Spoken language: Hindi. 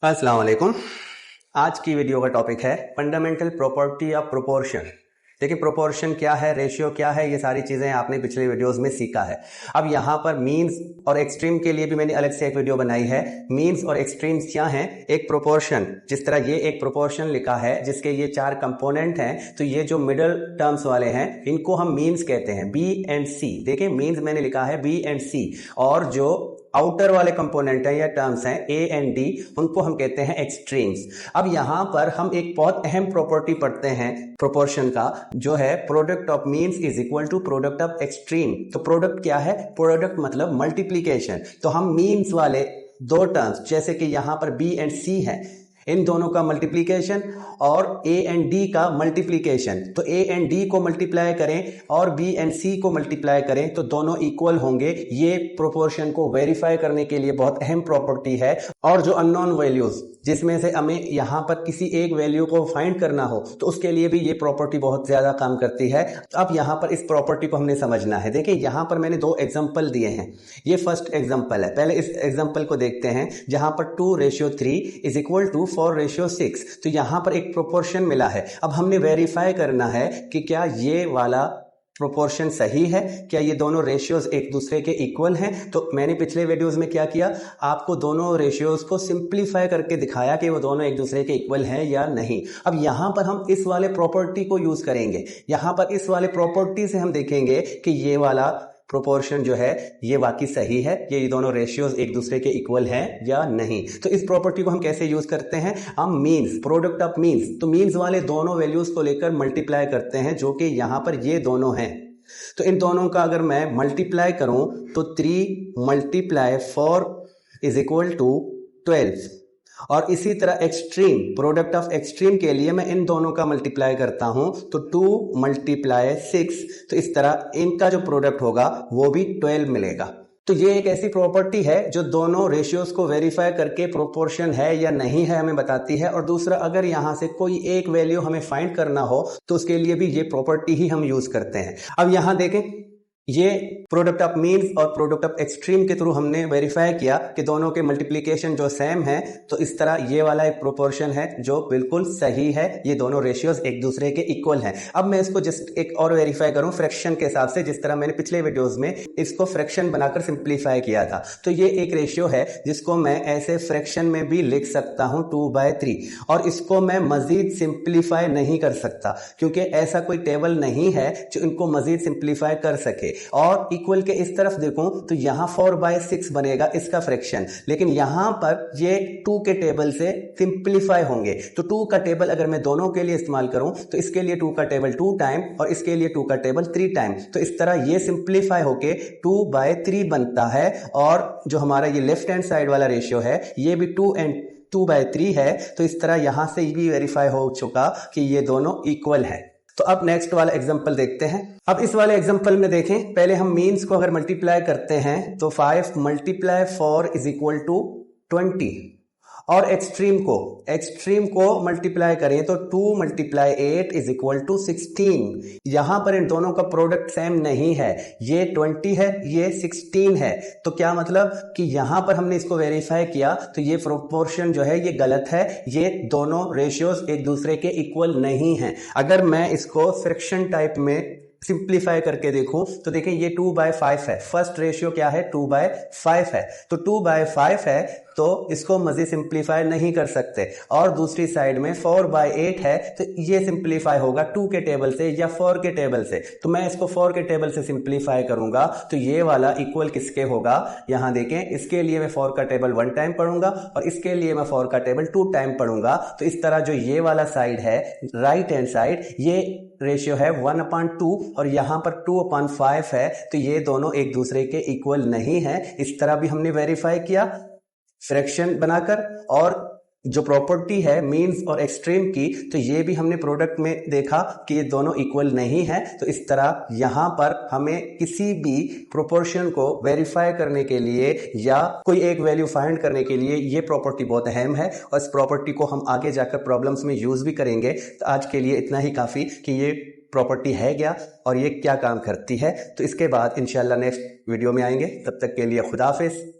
अस्सलाम वालेकुम। आज की वीडियो का टॉपिक है फंडामेंटल प्रॉपर्टी ऑफ प्रोपोर्शन। देखिए, प्रोपोर्शन क्या है, रेशियो क्या है, ये सारी चीज़ें आपने पिछले वीडियोस में सीखा है। अब यहाँ पर मीन्स और एक्सट्रीम के लिए भी मैंने अलग से एक वीडियो बनाई है। मीन्स और एक्सट्रीम्स क्या हैं? एक प्रोपोर्शन, जिस तरह ये एक प्रोपोर्शन लिखा है जिसके ये 4 कंपोनेंट हैं, तो ये जो मिडल टर्म्स वाले हैं इनको हम मीन्स कहते हैं, बी एंड सी। देखिए, मीन्स मैंने लिखा है बी एंड सी, और जो आउटर वाले कंपोनेंट हैं या टर्म्स हैं ए एंड डी, उनको हम कहते हैं एक्सट्रीम्स। अब यहां पर हम एक बहुत अहम प्रॉपर्टी पढ़ते हैं प्रोपोर्शन का, जो है product of means is equal to product of extreme. तो प्रोडक्ट क्या है? प्रोडक्ट मतलब मल्टीप्लीकेशन। तो हम मीन्स वाले दो टर्म्स, जैसे कि यहां पर बी एंड सी है, इन दोनों का मल्टीप्लीकेशन और ए एंड डी का मल्टीप्लीकेशन, तो ए एंड डी को मल्टीप्लाई करें और बी एंड सी को मल्टीप्लाई करें तो दोनों इक्वल होंगे। ये प्रोपोर्शन को वेरीफाई करने के लिए बहुत अहम प्रॉपर्टी है। और जो अननोन वैल्यूज, जिसमें से हमें यहां पर किसी एक वैल्यू को फाइंड करना हो, तो उसके लिए भी ये प्रॉपर्टी बहुत ज्यादा काम करती है। तो अब यहां पर इस प्रॉपर्टी को हमने समझना है। देखिए, यहां पर मैंने 2 एग्जांपल दिए हैं। ये फर्स्ट एग्जांपल है। पहले इस एग्जांपल को देखते हैं, जहां पर 2:3 इज इक्वल टू 4:6। तो यहां पर एक प्रोपोर्शन मिला है। अब हमने वेरीफाई करना है कि क्या ये वाला प्रोपोर्शन सही है, क्या ये दोनों रेशियोज एक दूसरे के इक्वल हैं। तो मैंने पिछले वीडियोस में क्या किया, आपको दोनों रेशियोज को सिंप्लीफाई करके दिखाया कि वो दोनों एक दूसरे के इक्वल हैं या नहीं। अब यहां पर हम इस वाले प्रॉपर्टी को यूज करेंगे। यहां पर इस वाले प्रॉपर्टी से हम देखेंगे कि ये वाला प्रोपोर्शन जो है ये वाकई सही है, ये दोनों रेशियोज एक दूसरे के इक्वल हैं या नहीं। तो इस प्रॉपर्टी को हम कैसे यूज करते हैं? हम मीन्स, प्रोडक्ट ऑफ मीन्स, तो मीन्स वाले दोनों वैल्यूज को लेकर मल्टीप्लाई करते हैं, जो कि यहां पर ये दोनों हैं। तो इन दोनों का अगर मैं मल्टीप्लाई करूं तो 3 × 4 इज इक्वल टू 12। और इसी तरह एक्सट्रीम, प्रोडक्ट ऑफ एक्सट्रीम के लिए मैं इन दोनों का मल्टीप्लाई करता हूं तो 2 × 6, तो इस तरह इनका जो प्रोडक्ट होगा वो भी 12 मिलेगा। तो ये एक ऐसी प्रॉपर्टी है जो दोनों रेशियोज को वेरीफाई करके प्रोपोर्शन है या नहीं है हमें बताती है। और दूसरा, अगर यहां से कोई एक वैल्यू हमें फाइंड करना हो तो उसके लिए भी ये प्रॉपर्टी ही हम यूज करते हैं। अब यहां देखें, ये प्रोडक्ट ऑफ मीन्स और प्रोडक्ट ऑफ एक्सट्रीम के थ्रू हमने वेरीफाई किया कि दोनों के मल्टीप्लिकेशन जो सेम है। तो इस तरह ये वाला एक प्रोपोर्शन है जो बिल्कुल सही है, ये दोनों रेशियोज एक दूसरे के इक्वल हैं। अब मैं इसको जस्ट एक और वेरीफाई करूं फ्रैक्शन के हिसाब से, जिस तरह मैंने पिछले वीडियोस में इसको फ्रैक्शन बनाकर सिंप्लीफाई किया था। तो ये एक रेशियो है जिसको मैं ऐसे फ्रैक्शन में भी लिख सकता हूं 2/3, और इसको मैं मजीद सिंप्लीफाई नहीं कर सकता क्योंकि ऐसा कोई टेबल नहीं है जो इनको मजीद सिंप्लीफाई कर सके। और इक्वल के इस तरफ देखूं तो यहां 4/6 बनेगा इसका फ्रैक्शन, लेकिन यहां पर ये 2 के टेबल से सिंप्लीफाई होंगे। तो 2 का टेबल अगर मैं दोनों के लिए इस्तेमाल करूं तो इसके लिए 2 का टेबल 2 टाइम और इसके लिए 2 का टेबल 3 टाइम। तो इस तरह ये सिंप्लीफाई होके 2/3 बनता है। और जो हमारा ये लेफ्ट हैंड साइड वाला रेशियो है ये भी 2/3 है। तो इस तरह यहां से भी वेरीफाई हो चुका कि ये दोनों इक्वल है। तो अब नेक्स्ट वाला एग्जांपल देखते हैं। अब इस वाले एग्जांपल में देखें, पहले हम मीन्स को अगर मल्टीप्लाई करते हैं तो 5 × 4 इज इक्वल टू 20, और एक्सट्रीम को मल्टीप्लाई करें तो 2 × 8 इज इक्वल टू 16। यहां पर इन दोनों का प्रोडक्ट सेम नहीं है, ये 20 है, ये 16 है। तो क्या मतलब कि यहां पर हमने इसको वेरीफाई किया तो ये प्रोपोर्शन जो है ये गलत है, ये दोनों रेशियोज एक दूसरे के इक्वल नहीं है। अगर मैं इसको फ्रैक्शन टाइप में सिंप्लीफाई करके देखूं तो देखें ये 2/5 है। फर्स्ट रेशियो क्या है? 2/5 है। तो 2/5 है तो इसको मजीद सिंप्लीफाई नहीं कर सकते। और दूसरी साइड में 4/8 है तो ये सिंप्लीफाई होगा 2 के टेबल से या 4 के टेबल से। तो मैं इसको 4 के टेबल से सिंप्लीफाई करूंगा तो ये वाला इक्वल किसके होगा? यहां देखें, इसके लिए मैं 4 का टेबल 1 टाइम पढ़ूंगा और इसके लिए मैं 4 का टेबल 2 टाइम पढ़ूंगा। तो इस तरह जो ये वाला साइड है, राइट हैंड साइड, ये रेशियो है 1/2 और यहां पर 2/5 है। तो ये दोनों एक दूसरे के इक्वल नहीं है। इस तरह भी हमने वेरीफाई किया फ्रैक्शन बनाकर। और जो प्रॉपर्टी है मीन्स और एक्सट्रीम की, तो ये भी हमने प्रोडक्ट में देखा कि ये दोनों इक्वल नहीं है। तो इस तरह यहां पर हमें किसी भी प्रोपोर्शन को वेरीफाई करने के लिए या कोई एक वैल्यू फाइंड करने के लिए ये प्रॉपर्टी बहुत अहम है, और इस प्रॉपर्टी को हम आगे जाकर प्रॉब्लम्स में यूज भी करेंगे। तो आज के लिए इतना ही काफी कि ये प्रॉपर्टी है क्या और ये क्या काम करती है। तो इसके बाद इंशाल्लाह नेक्स्ट वीडियो में आएंगे। तब तक के लिए खुदा हाफिज।